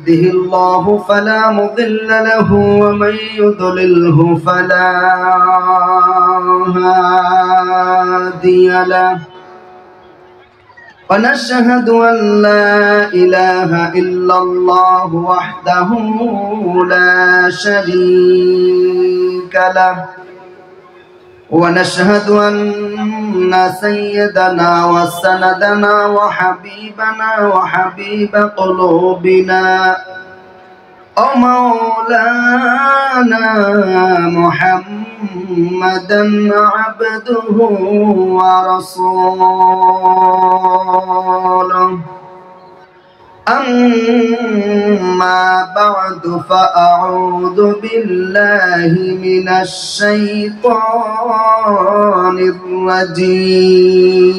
يهده الله فلا مضل له ومن يضلله فلا هادي له ونشهد أن لا إله إلا الله وحده لا شريك له ونشهد أن سيدنا وسندنا وحبيبنا وحبيب قلوبنا ومولانا محمدا عبده ورسوله أما بعد فأعوذ بالله من الشيطان الرجيم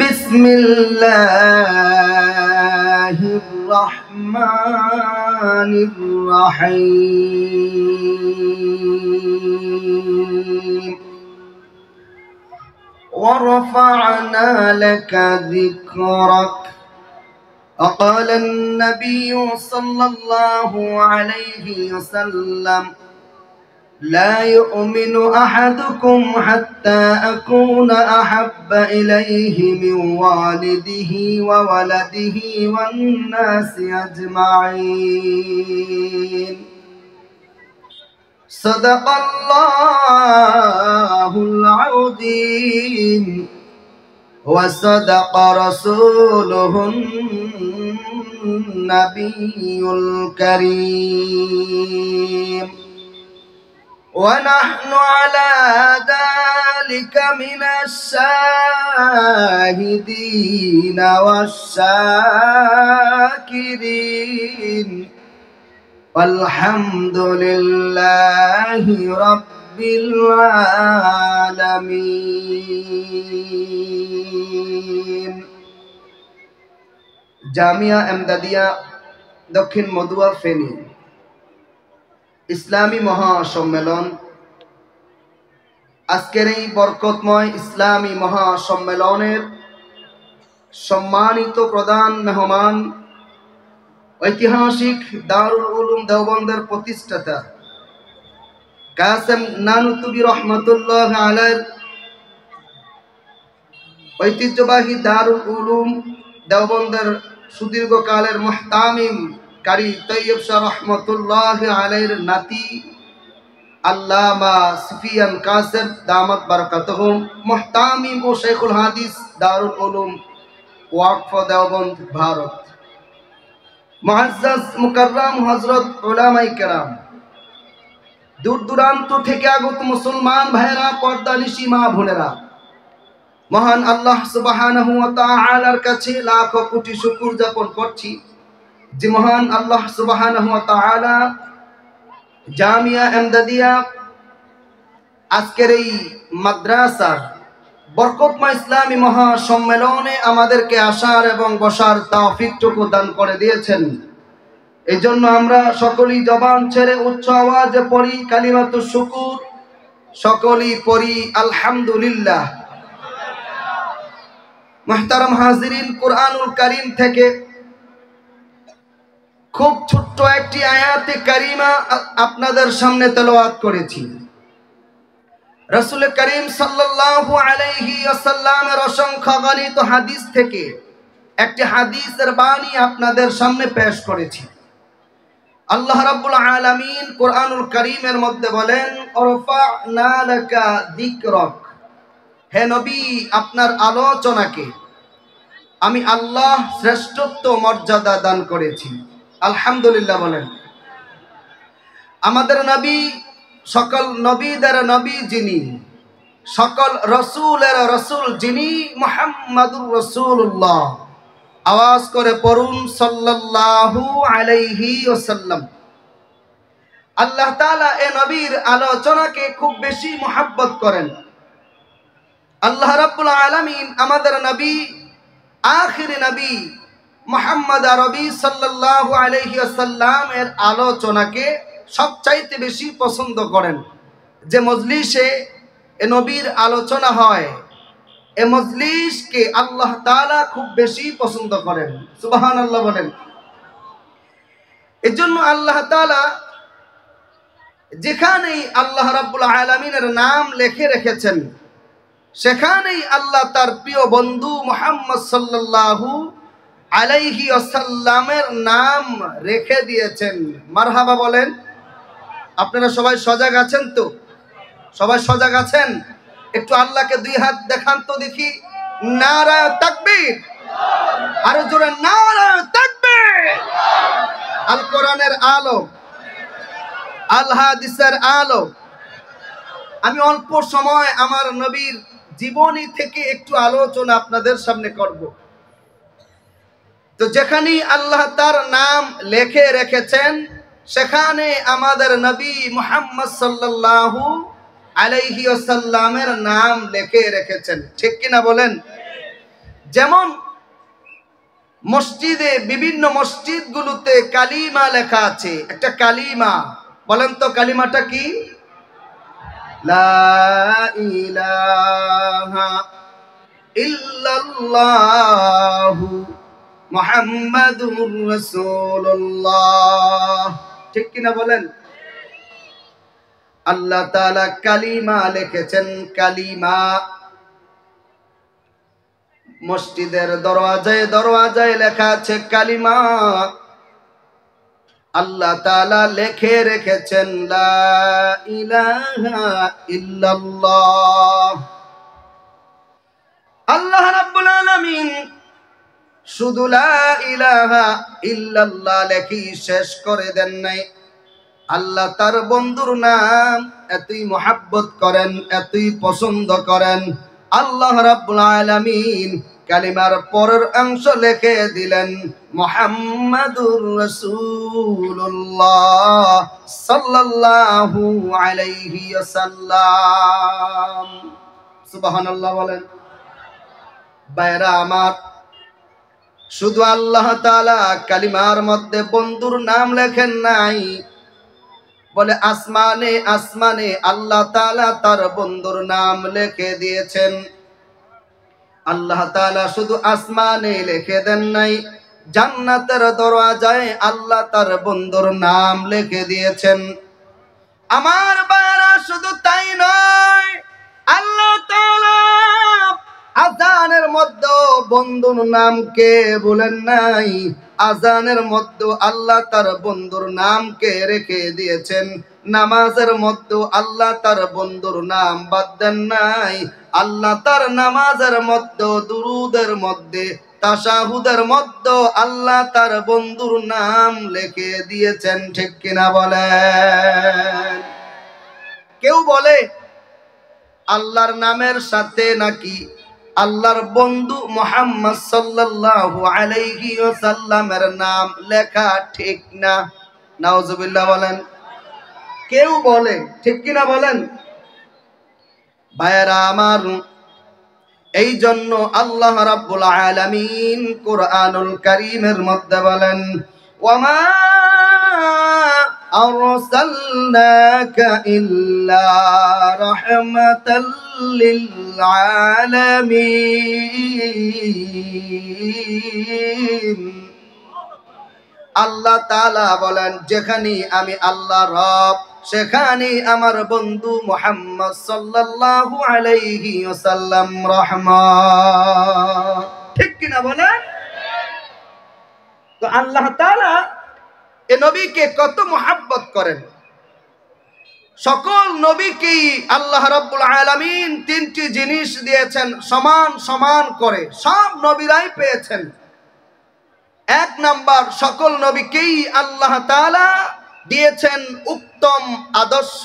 بسم الله الرحمن الرحيم ورفعنا لك ذكرك وقال النبي صلى الله عليه وسلم لا يؤمن أحدكم حتى أكون أحب إليه من والده وولده والناس أجمعين صدق الله العظيم وصدق رسوله النبي الكريم ونحن على ذلك من الشاهدين والشاكرين والحمد لله رب العالمين জামিয়া এমদাদিয়া দক্ষিণ মধুয়া ফেনী ইসলামী মহাসম্মেলন আজকের এই বরকতময় ইসলামী মহাসম্মেলনের সম্মানিত প্রধান মেহমান ঐতিহাসিক দারুল উলুম দেওবন্দের প্রতিষ্ঠাতা কাসেম নানুতুবি রহমতুল্লাহ আলাইহির ঐতিহ্যবাহী দারুল উলুম দেওবন্দের সুদীর্ঘকালের মুহতামিম কারি তৈয়ব শাহ রহমতুল্লাহ আলাইহির নাতি আল্লামা সুফিয়ান কাসেম দামাত বারাকাতুহুম মুহতামিম ও শেখুল হাদিস দারুল উলুম ওয়াকফ দেওবন্দ ভারত মুআজ্জাজ মুকাররম হযরত উলামায়ে কেরাম দূর দূরান্ত থেকে আগত মুসলমান ভাইরা পর্দানিশী মা বোনেরা মহান আল্লাহ সুবহানাহু ওয়া তাআলার কাছে লাখ কোটি শুকর জ্ঞাপন করছি যে মহান আল্লাহ সুবহানাহু ওয়া তাআলা জামিয়া এমদাদিয়া আজকের এই মাদ্রাসার বরকতময় ইসলামী মহাসম্মেলনে আমাদেরকে আসার এবং বসার তৌফিকটুকু দান করে দিয়েছেন। এই জন্য আমরা সকলেই জবান ছেড়ে উচ্চ আওয়াজে পড়ি কালিমাতুশ শুকুর, সকলেই পড়ি আলহামদুলিল্লাহ। মুহতারাম হাজিরিন, কুরআনুল কারীম থেকে খুব ছোট্ট একটি আয়াতে কারিমা আপনাদের সামনে তেলাওয়াত করেছি। রাসূল করিম সাল্লাল্লাহু আলাইহি ওয়াসাল্লামের অসংখ্য গণিত হাদিস থেকে একটি হাদিসের বাণী আপনাদের সামনে পেশ করেছি। আল্লাহ রাব্বুল আলামিন কুরআনুল কারীমের মধ্যে বলেন, ওরফা'না লাকা যিকরাক, হে নবী আপনার আলোচনাকে আমি আল্লাহ শ্রেষ্ঠত্ব মর্যাদা দান করেছি। আলহামদুলিল্লাহ বলেন। আমাদের নবী সকল নবীদের নবী যিনি, সকল রসুলের রসুল যিনি, মুহাম্মাদুর রাসূলুল্লাহ। আওয়াজ করে পড়ুন সাল্লাল্লাহু আলাইহি ওয়াসাল্লাম। আল্লাহ তাআলা এ নবীর আলোচনাকে খুব বেশি মহব্বত করেন। আল্লাহ রাব্বুল আলামিন আমাদের নবী আখির নবী মুহাম্মদ আরবি সাল্লাল্লাহু আলাইহি ওয়াসাল্লাম এর আলোচনাকে সবচাইতে বেশি পছন্দ করেন। যে মজলিসে এ নবীর আলোচনা হয় এ মজলিসকে আল্লাহ তাআলা খুব বেশি পছন্দ করেন। সুবহানাল্লাহ বলেন। এজন্য আল্লাহ তাআলা যেখানেই আল্লাহ রাব্বুল আলামিনের নাম লিখে রেখেছেন, সেখানেই আল্লাহ তার প্রিয় বন্ধু মুহাম্মদ সাল্লাল্লাহু আলাইহি ওয়াসাল্লামের নাম রেখে দিয়েছেন। মারহাবা বলেন। আপনারা সবাই সজাগ আছেন তো? সবাই সজাগ আছেন? একটু আল্লাহকে দুই হাত দেখান তো দেখি। নারা তাকবীর, আরো জোরে নারা তাকবীর। আল কোরআনের আলো, আল হাদিসের আলো। আমি অল্প সময় আমার নবীর জীবনী থেকে একটু আলোচনা আপনাদের সামনে করব। তো যেখানেই আল্লাহ তার নাম লিখে রেখেছেন, সেখানে আমাদের নবী মুহাম্মদ সাল্লাল্লাহু আলাইহি ওয়াসাল্লামের নাম লিখে রেখেছেন। ঠিক কিনা বলেন? যেমন মসজিদে, বিভিন্ন মসজিদগুলোতে কালিমা লেখা আছে। একটা কালিমা, বলেন তো কালিমাটা কি? লা ইলাহা ইল্লাল্লাহু মুহাম্মাদুর রাসূলুল্লাহ। ঠিক কিনা বলেন? আল্লাহ তাআলা কালিমা লিখেছেন, কালিমা। মসজিদের দরওয়াজায় দরওয়াজায় লেখা আছে কালিমা। আল্লাহ তাআলা লিখে রেখেছেন লা ইলাহা ইল্লাল্লাহ। আল্লাহ রাব্বুল আলামিন শুধু লা ইলাহা ইল্লাল্লাহ লেখি শেষ করে দেন নাই। আল্লাহ তার বন্ধুর নাম এতই মহব্বত করেন, এতই পছন্দ করেন, আল্লাহ রাব্বুল আলামিন কালিমার পরের অংশ লিখে দিলেন মুহাম্মাদুর রাসূলুল্লাহ সাল্লাল্লাহু আলাইহি ওয়াসাল্লাম। সুবহানাল্লাহ বলেন। ভাইরা আমার, শুধু আল্লাহ তাআলা কালিমার মধ্যে বন্ধুর নাম লেখেন নাই, বলে আসমানে আসমানে আল্লাহ তাআলা তার বন্ধুর নাম লিখে দিয়েছেন। আল্লাহ তাআলা শুধু আসমানে লিখে দেন নাই, জান্নাতের দরওয়াজায় আল্লাহ তার বন্ধুর নাম লিখে দিয়েছেন। আমার ভাইরা, শুধু তাই নয়, আল্লাহ তাআলা আযানের মধ্যে বন্ধুর নাম কে বলেন নাই। আযানের মধ্যে আল্লাহ তার বন্ধুর নাম কে রেখে দিয়েছেন। নামাজের মধ্যে আল্লাহ তার বন্ধুর নাম বাদ দেন নাই। আল্লাহ তার নামাজের মধ্যে, দুরুদের মধ্যে, তাশাহুদের মধ্যে আল্লাহ তার বন্ধুর নাম লিখে দিয়েছেন। ঠিক কিনা বলেন? কেউ বলে আল্লাহর নামের সাথে নাকি আল্লাহর বন্ধু মুহাম্মদ সাল্লাল্লাহু আলাইহি ওয়াসাল্লামের নাম লেখা ঠিক না। নাউজুবিল্লাহ বলেন। কেউ বলে, ঠিক কিনা বলেন? ভাইরা আমার, এই জন্য আল্লাহ রাব্বুল আলামিন কুরআনুল কারীমের মধ্যে বলেন, ওয়ামা আরসালনাকা ইল্লা রাহমাতাল লিল আলামিন। আল্লাহ তাআলা বলেন, যেখানে আমি আল্লাহ রব, সেখানে আমার বন্ধু মুহাম্মদ সাল্লাল্লাহু আলাইহি ওয়াসাল্লাম রহমত। ঠিক কিনা বলেন? তো আল্লাহ তাআলা এ নবীকে কত মহব্বত করেন। সকল নবীকেই আল্লাহ রাব্বুল আলামিন তিনটি জিনিস দিয়েছেন, সমান সমান করে সব নবীরাই পেয়েছেন। এক নাম্বার, সকল নবীকেই আল্লাহ তাআলা দিয়েছেন উত্তম আদর্শ।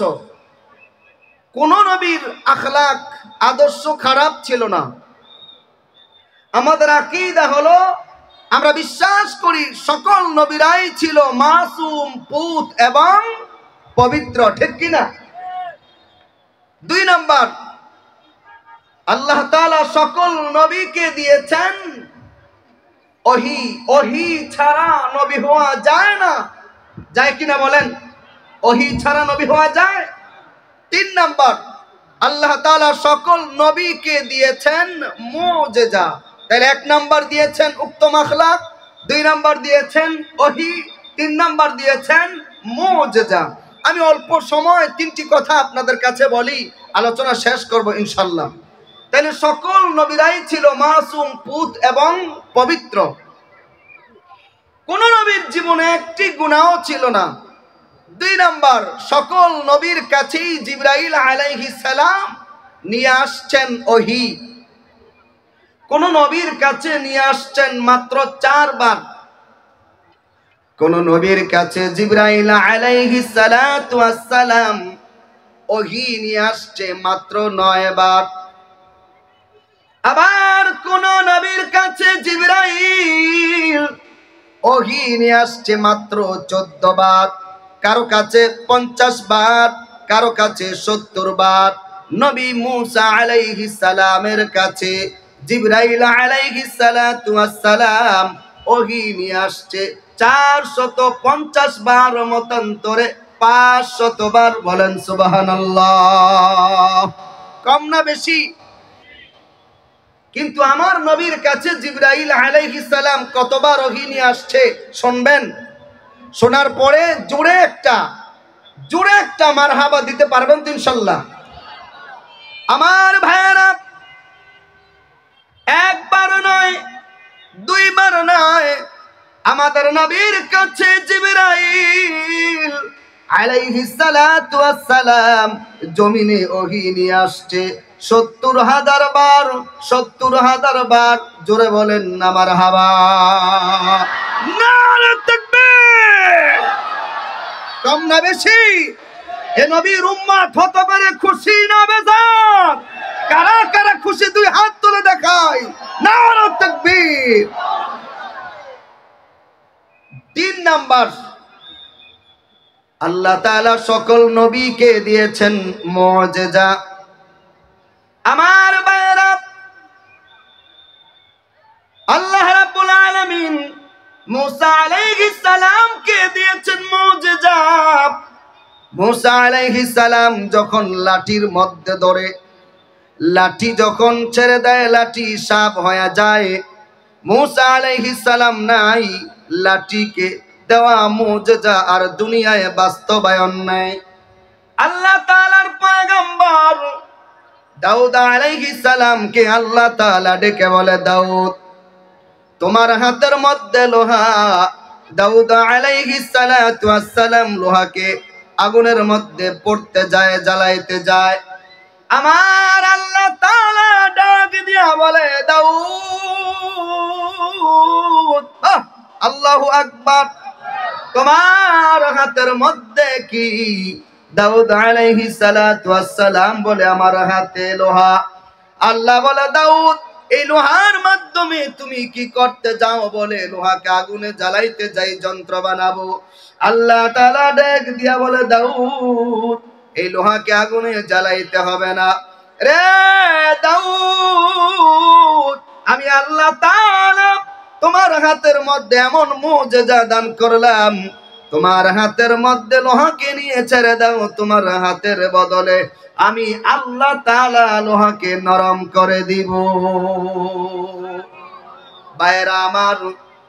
কোন নবীর আখলাক, আদর্শ খারাপ ছিল না। আমাদের আকীদা হলো, আমরা বিশ্বাস করি সকল নবীরাই ছিল মাসুম, পুত এবং পবিত্র। ঠিক কিনা? দুই নাম্বার, আল্লাহ তাআলা সকল নবীকে দিয়েছেন ওহী। ওহী ছাড়া নবী হওয়া যায় না। যায় কিনা বলেন? ওহী ছাড়া নবী হওয়া যায়? তিন নাম্বার, আল্লাহ তাআলা সকল নবীকে দিয়েছেন মুজিজা। তাহলে 1 নাম্বার দিয়েছেন উত্তম আখলাক, 2 নাম্বার দিয়েছেন ওহী, 3 নাম্বার দিয়েছেন মুজিজা। আমি অল্প সময় 3টি কথা আপনাদের কাছে বলি, আলোচনা শেষ করব ইনশাআল্লাহ। তাহলে সকল নবীরাই ছিল মাসুম, পুত এবং পবিত্র। কোন নবীর জীবনে একটি গুনাহও ছিল না। 2 নাম্বার, সকল নবীর কাছেই জিবরাইল আলাইহিস সালাম নিয়ে আসছেন ওহী। কোন নবীর কাছে নিয়ে আসছেন মাত্র 4 বার। কোন নবীর কাছে জিবরাইল আলাইহিস সালাতু ওয়াস সালাম ওহী নিয়ে আসছে মাত্র 9 বার। আবার কোন নবীর কাছে জিবরাইল ওহী নিয়ে আসছে মাত্র 14 বার। কারো কাছে 50 বার, কারো কাছে 70 বার। নবী মূসা আলাইহিস সালামের কাছে জিবরাইল আলাইহিস সালাতু ওয়াস সালাম ওহী নিয়ে আসছে 450 বার, মতান্তরে 500 বার। বলেন সুবহানাল্লাহ। কম না বেশি? কিন্তু আমার নবীর কাছে জিবরাইল আলাইহিস সালাম কতবার ওহী নিয়ে আসছে শুনবেন? শোনার পরে জোরে একটা মারহাবা দিতে পারবেন তো ইনশাআল্লাহ? আমার ভাইরা, 1 বার নয়, 2 বার নয়, আমাদের নবীর কাছে জিবরাইল আলাইহিস সালাতু ওয়াস সালাম জমিনে ওহী নিয়ে আসছে 70,000 বার। 70,000 বার। জোরে বলেন না মারহাবা। নারে তাকবীর। কম না বেশি? এ নবীর উম্মত হতে পারে খুশি না বেজার? কারা কারা খুশি 2 হাত তুলে দেখায়। নারে তাকবীর। 3 নাম্বার, আল্লাহ তাআলা সকল নবীকে দিয়েছেন মুজিজা। আমার ভাইরা, আল্লাহ রাব্বুল আলামিন মূসা আলাইহিস সালামকে দিয়েছেন মুজিজা। মূসা আলাইহিস সালাম যখন লাঠির মধ্যে ধরে, লাঠি যখন ছেড়ে দেয় লাঠি সাপ হয়ে যায়। মূসা আলাইহিস সালাম নাই, লাঠিকে দেওয়া মুজিজা আর দুনিয়ায় বাস্তবায়ন নাই। আল্লাহ তাআলার পয়গম্বর দাউদ আলাইহিস সালামকে আল্লাহ তাআলা ডেকে বলে, দাউদ তোমার হাতের মধ্যে লোহা। দাউদ আলাইহিস সালাতু ওয়াস সালাম লোহাকে আগুনের মধ্যে পড়তে যায়, জ্বালাইতে যায়। আমার আল্লাহ তাআলা ডাক দিয়া বলে, দাউদ, আল্লাহু আকবার, তোমার হাতের মধ্যে কি? দাউদ আলাইহিস সালাতু ওয়াস সালাম বলে, আমার হাতে লোহা। আল্লাহ বলে, দাউদ এই লোহার মাধ্যমে তুমি কি করতে যাও? বলে, লোহাকে আগুনে জ্বালাইতে যাই, যন্ত্র বানাবো। আল্লাহ তাআলা ডাক দিয়া বলে, দাউদ এই লোহাকে আগুনে জ্বালাইতে হবে না রে দাউদ, আমি আল্লাহ তাআলা তোমার হাতের মধ্যে এমন মুজিজা দান করলাম, তোমার হাতের মধ্যে লোহাকে নিয়ে ছেড়ে দাও, তোমার হাতের বদলে আমি আল্লাহ তাআলা লোহাকে নরম করে দিব। ভাইরা আমার,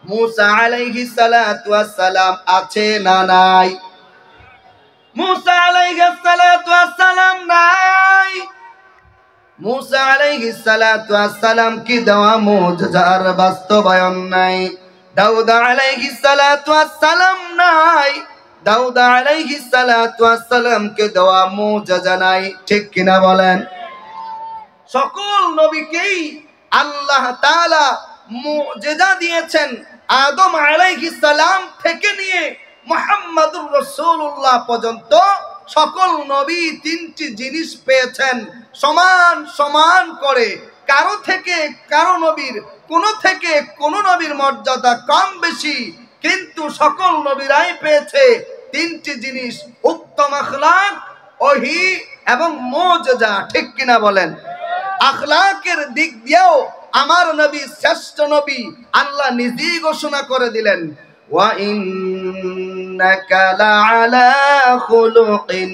মূসা আলাইহিস সালাতু ওয়াস সালাম আছে না নাই? মূসা আলাইহিস সালাতু ওয়াস সালাম নাই। মূসা আলাইহিস সালাতু ওয়াস সালাম কি দেওয়া মুজিজার বাস্তবায়ন নাই। দাউদ আলাইহিস সালাতু ওয়াস সালাম নাই। দাউদ আলাইহিস সালাতু ওয়াস সালাম কে দেওয়া মুজিজা নাই। ঠিক কিনা বলেন? সকল নবীকেই আল্লাহ তাআলা মুজিজা দিয়েছেন। আদম আলাইহিস সালাম থেকে নিয়ে মুহাম্মদুর রাসূলুল্লাহ পর্যন্ত সকল নবী 3টি জিনিস পেয়েছেন সমান সমান করে। কারো থেকে কারো নবীর, কোন থেকে কোন নবীর মর্যাদা কম বেশি, কিন্তু সকল নবীরাই পেয়েছে 3টি জিনিস: উত্তম আখলাক, ওহী এবং মুজিজা। ঠিক কিনা বলেন? আখলাকের দিক দিয়েও আমার নবী শ্রেষ্ঠ নবী। আল্লাহ নিজেই ঘোষণা করে দিলেন, ওয়া ইন্নাকা লাআলা খুলুকিন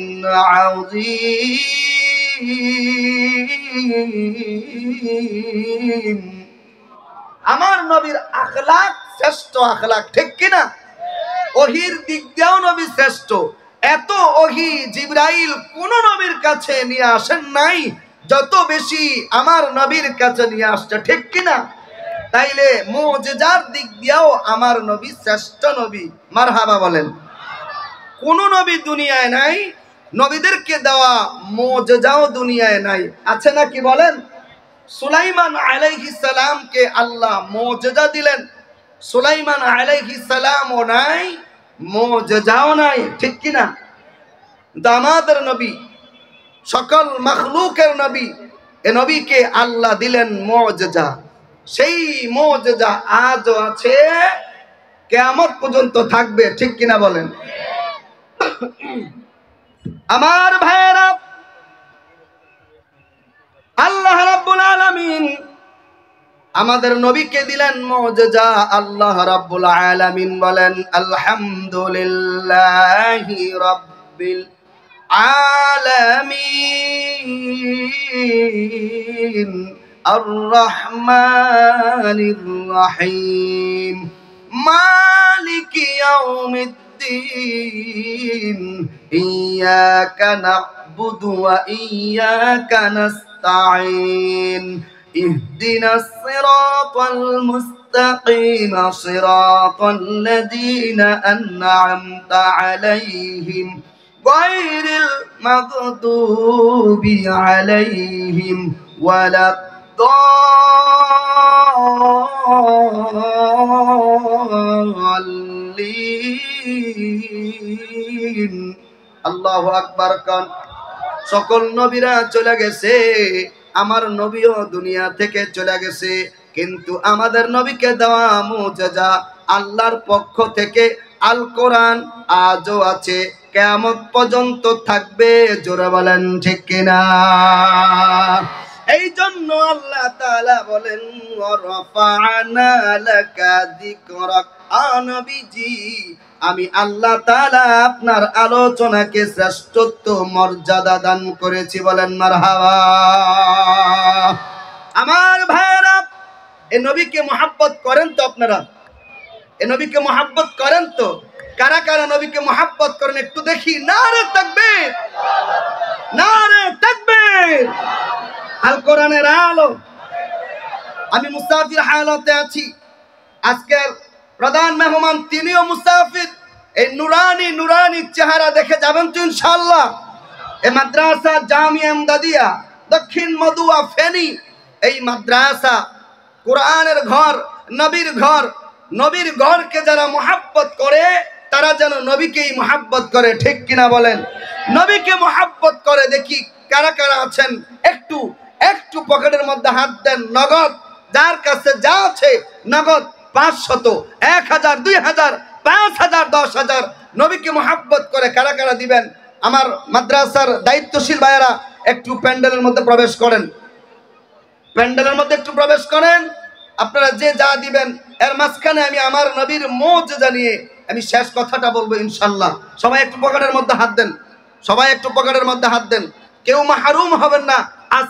আযীম। আমার নবীর আখলাক শ্রেষ্ঠ আখলাক, ঠিক কিনা? ওহির দিক দিয়েও নবী শ্রেষ্ঠ। এত ওহি জিবরাইল কোন নবীর কাছে নিয়ে আসেন নাই যত বেশি আমার নবীর কাছে নিয়ে আসছে, ঠিক কিনা? তাইলে মুজিজার দিক দিয়েও আমার নবী শ্রেষ্ঠ নবী। মারহাবা বলেন। কোন নবী দুনিয়ায় নাই, নবীদেরকে দেওয়া মুজিজাও দুনিয়ায় নাই, আছে নাকি বলেন? সুলাইমান আলাইহিস সালামকে আল্লাহ মুজিজা দিলেন, সুলাইমান আলাইহিস সালামও নাই, মুজিজাও নাই, ঠিক কিনা? আমাদের নবী সকল মাখলুকের নবী, এ নবীকে আল্লাহ দিলেন মুজিজা। সেই মুজিজা আজও আছে, কিয়ামত পর্যন্ত থাকবে, ঠিক কিনা বলেন? আমার ভাইরা, আল্লাহ রাব্বুল আলামিন আমাদের নবীকে দিলেন মুজিজা। আল্লাহ রাব্বুল আলামিন বলেন আলহামদুলিল্লাহি রাব্বিল আলামিন আর রহমানির রহিম মালিকি ইয়াউমিদ্দিন ইয়াকা না'বুদু ওয়া ইয়াকা নাস্তাঈন ইহদিনাস সিরাতাল মুস্তাকিম সিরাতাল লাযীনা আন'আমতা আলাইহিম গায়রিল মাগদুবি আলাইহিম ওয়ালাদ-দাল্লিন। আল্লাহু আকবার। কান সকল নবীরা চলে গেছে, আমার নবীও দুনিয়া থেকে চলে গেছে, কিন্তু আমাদের নবীকে দেওয়া মুজিজা আল্লাহর পক্ষ থেকে আল কোরআন আজও আছে, কিয়ামত পর্যন্ত থাকবে। জোরে বলেন ঠিক কিনা? এই জন্য আল্লাহ তাআলা বলেন ওয়া রাফা'না লাকা যিকরাক, নবীজি আমি আল্লাহ তাআলা আপনার আলোচনাকে শ্রেষ্ঠত্ব মর্যাদা দান করেছি। বলেন মারহাবা। আমার ভাইরা, এই নবীকে মহব্বত করেন তো আপনারা? এই নবীকে মহব্বত করেন তো? কারা কারা নবীকে মহব্বত করেন একটু দেখি। নারে তাকবীর, নারে তাকবীর। আল কোরআনের আলো। আমি মুসাফির হালতে আছি, আজকের প্রধান মেহমান তিনিও মুসাফির। এই নুরানি নুরানি চেহারা দেখে যাবেন তো ইনশাআল্লাহ। এই মাদ্রাসা জামিয়া ইমদাদিয়া দক্ষিণ মধুয়া ফেনী, এই মাদ্রাসা কোরআনের ঘর, নবীর ঘর। নবীর ঘরকে যারা মহব্বত করে তারা যেন নবীকেই মহব্বত করে, ঠিক কিনা বলেন? নবীকে মহব্বত করে দেখি কারা কারা আছেন। একটু একটু পকেটের মধ্যে হাত দেন। নগদ যার কাছে যা আছে নগদ 500, 1000, 2000, 5000, 10000 নবীকে মহব্বত করে কারা কারা দিবেন? আমার মাদ্রাসার দায়িত্বশীল ভাইয়েরা একটু প্যান্ডেলের মধ্যে প্রবেশ করেন, প্যান্ডেলের মধ্যে একটু প্রবেশ করেন। আপনারা যে যা দিবেন এর মাঝখানে আমি আমার নবীর মুজিজা নিয়ে আমি শেষ কথাটা বলবো ইনশাআল্লাহ। সবাই একটু পকেটের মধ্যে হাত দেন, সবাই একটু পকেটের মধ্যে হাত দেন, কেউ মাহরুম হবেন না। আজ